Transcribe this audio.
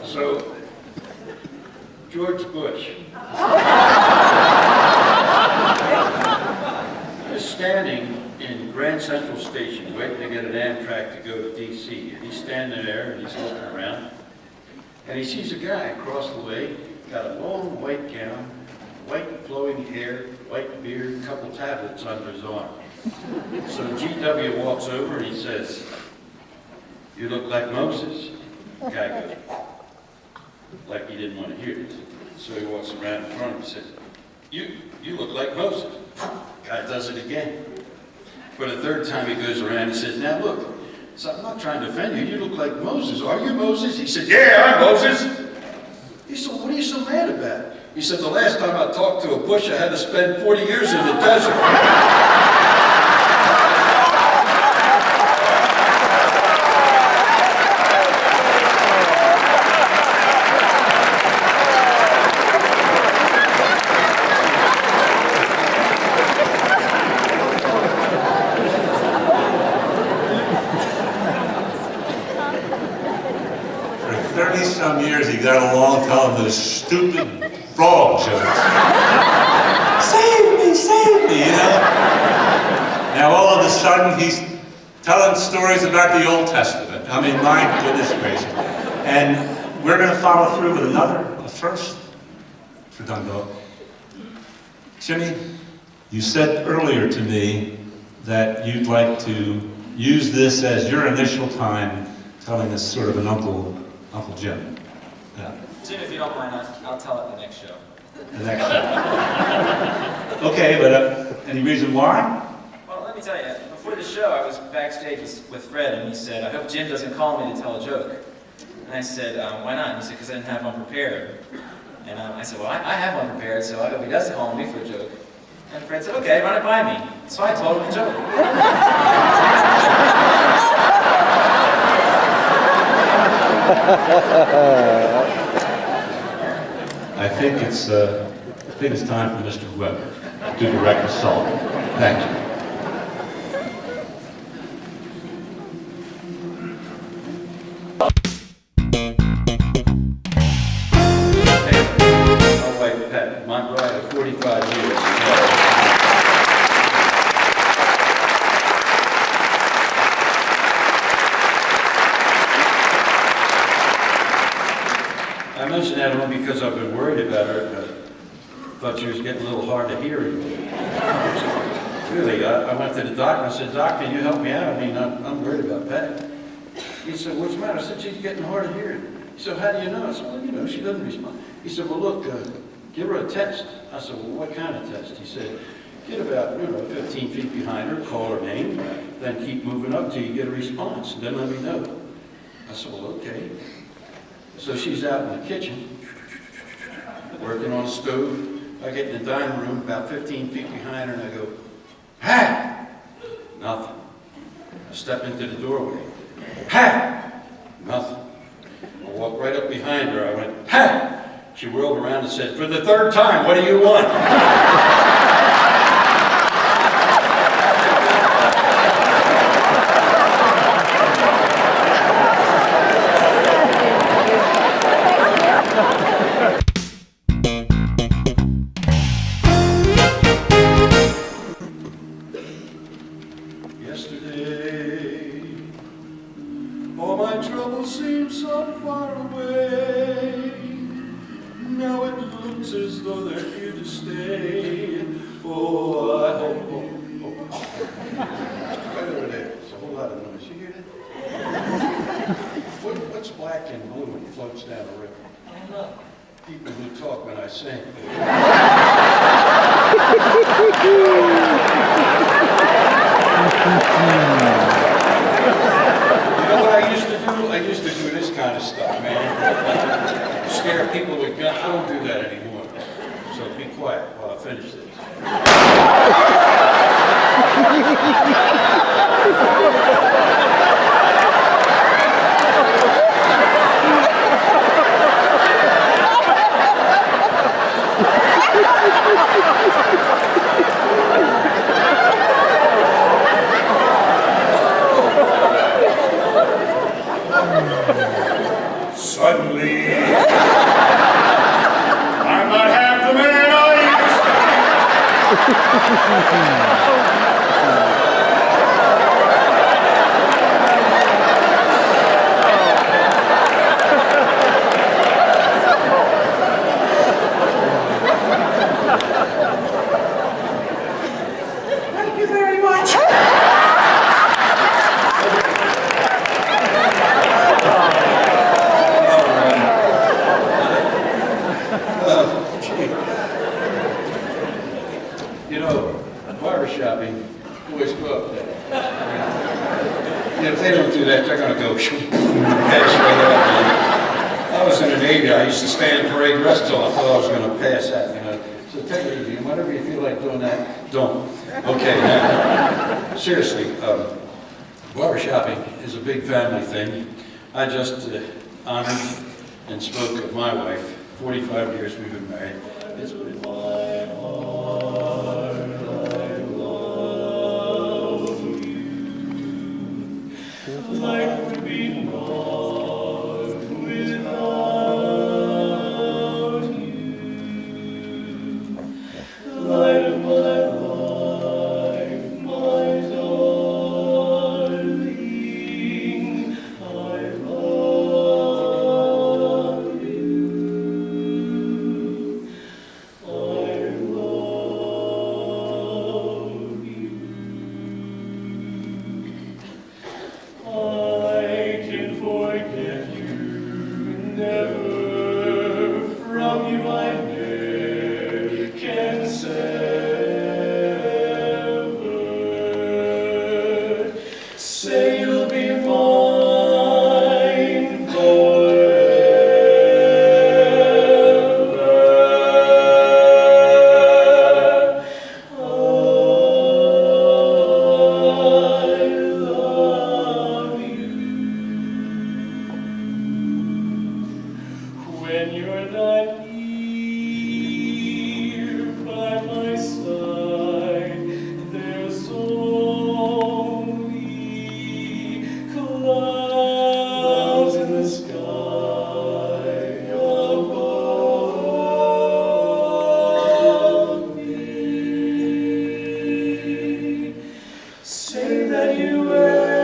So, George Bush is standing in Grand Central Station waiting to get an Amtrak to go to D.C. And he's standing there and he's looking around. And he sees a guy across the way, got a long white gown, white flowing hair, white beard, a couple tablets under his arm. So G.W. walks over and he says, "You look like Moses." The guy goes, like he didn't want to hear this. So he walks around in front of him and says, You look like Moses." Guy does it again. For the third time he goes around and says, "Now look, so I'm not trying to offend you. You look like Moses. Are you Moses?" He said, "Yeah, I'm Moses." He said, "What are you so mad about?" He said, "The last time I talked to a bush, I had to spend 40 years in the desert." For 30-some years, he got along telling those stupid frog jokes. Save me, you know? Now all of a sudden, he's telling stories about the Old Testament. I mean, my goodness gracious. And we're going to follow through with a first for Dunbo. Jimmy, you said earlier to me that you'd like to use this as your initial time telling us sort of an Uncle Jim. Yeah. Jim, if you don't mind, I'll tell it in the next show. The next show. Okay, but any reason why? Well, let me tell you, before the show, I was backstage with Fred, and he said, "I hope Jim doesn't call me to tell a joke." And I said, "Why not?" And he said, "Because I didn't have one prepared." And I said, "Well, I have one prepared, so I hope he doesn't call me for a joke." And Fred said, "Okay, run it by me." So I told him the joke. I think it's time for Mr. Weber to direct the song. Thank you. My wife, Pat, my bride of 45 years. I mention that only because I've been worried about her. Thought she was getting a little hard of hearing. Really, I went to the doctor and I said, "Doc, can you help me out? I mean, I'm worried about Pat." He said, "What's the matter?" I said, "She's getting hard of hearing." He said, "How do you know?" I said, "Well, you know, she doesn't respond." He said, "Well, look, give her a test." I said, "Well, what kind of test?" He said, "Get about, 15 feet behind her, call her name, then keep moving up till you get a response, and then let me know." I said, "Well, okay." So she's out in the kitchen, working on a stove. I get in the dining room about 15 feet behind her and I go, "Ha!" Nothing. I step into the doorway. "Ha!" Nothing. I walked right up behind her. I went, "Ha!" She whirled around and said, "For the third time, what do you want?" Yesterday, all my troubles seem so far away. Now it looks as though they're here to stay. Oh, I hope. Right over there. It's a whole lot of noise. You hear that? What's black and blue and floats down the river? I don't know. People who talk when I sing. You know what I used to do? I used to do this kind of stuff, man. Scare people with guns. I don't do that anymore. So be quiet while I finish this. Suddenly, I'm not half the man I Thank you very much. You know, barber shopping, boys go up there. If they don't do that, they're gonna go pass right up. I was in the Navy, I used to stand in parade rest till I thought I was gonna pass that, you know. So take it easy, and whenever you feel like doing that, don't. Okay, now, seriously, barber shopping is a big family thing. I just honored and spoke of my wife. 45 years we've been married. It's been my heart, I love you. Life would be naught without you. Light of my life, my darling, I love you. I love you. I can forget you, never from you I never can sever. Say you'll be mine forever. I love you. When you're not here by my side, there's only clouds in the sky above me. Say that you will.